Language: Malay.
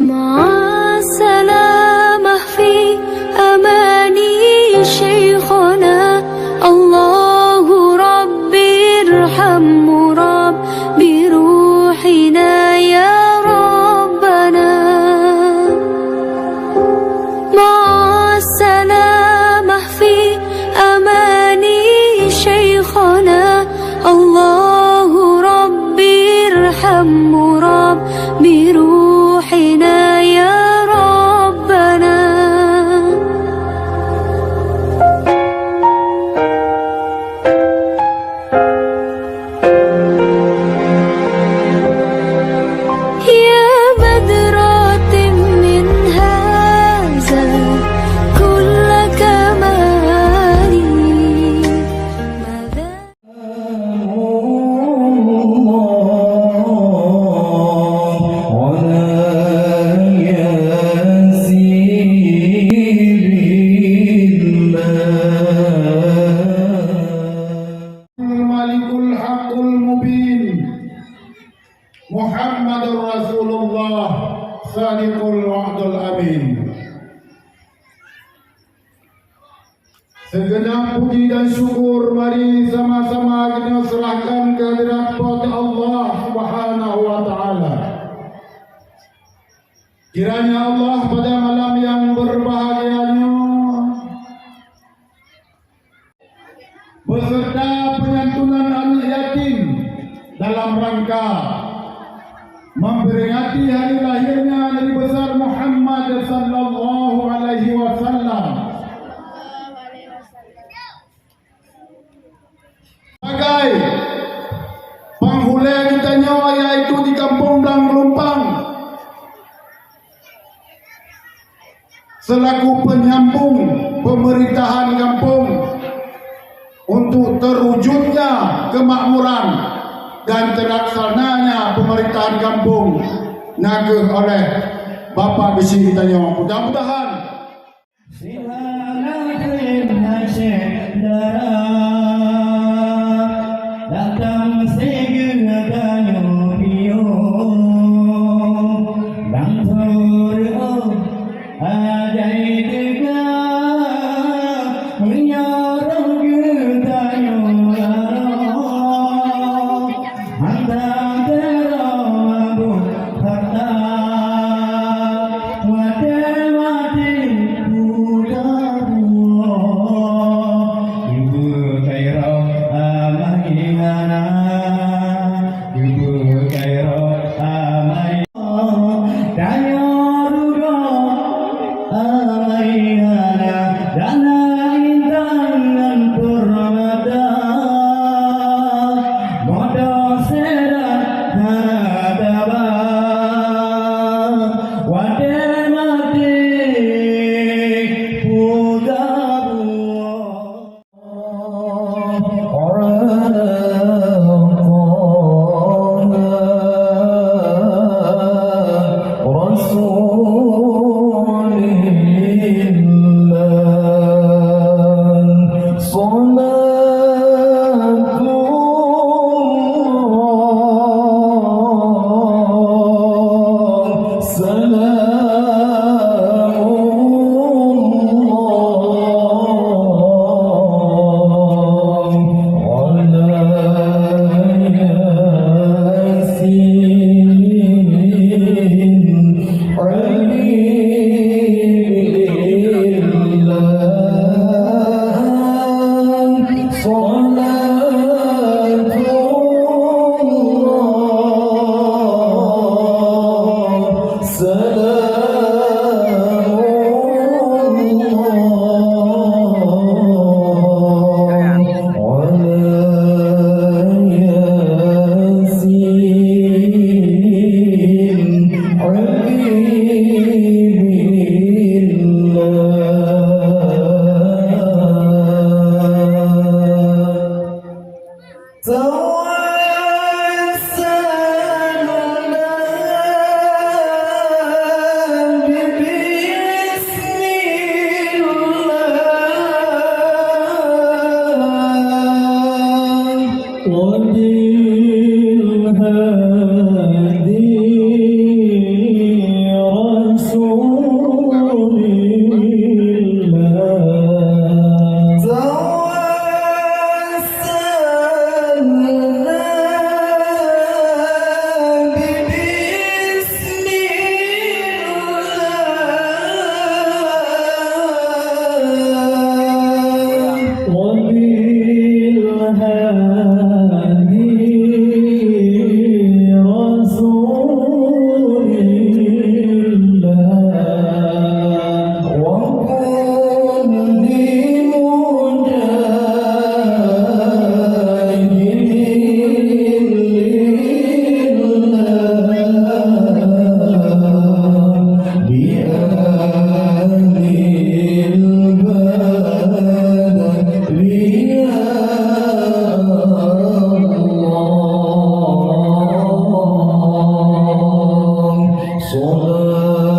مع السلامة في أماني شيخنا الله ربي ارحم ربي روحنا يا ربنا. مع السلامة في أماني شيخنا الله ربي ارحم ربي روحنا يا ربنا. يا بدرة من هذا كل كمالي ماذا الملك الحق المبين محمد رسول الله صادق الوعد الأمين. Segenap puji dan syukur mari sama-sama kita serahkan kehadirat pada Allah Subhanahu wa taala. Kiranya Allah pada malam yang berbahagianya beserta penyantunan anak yatim dalam rangka memperingati hari lahirnya Nabi besar Muhammad sallallahu alaihi wasallam sebagai penghula kita nyawa, yaitu di Kampung Blang Melumpang, selaku penyambung pemerintahan kampung untuk terwujudnya kemakmuran dan terlaksananya pemerintahan kampung naga oleh Bapa Besi kita nyawa. Mudah-mudahan datang segera kanyo dan suruh ajai tegak menyarang getanyo antang terabut harta mati budak ibu kairo amahina ibu kairo amahina danyo rugo amahina dana intangan purmada modo serat hadaba wade mati budabu Allah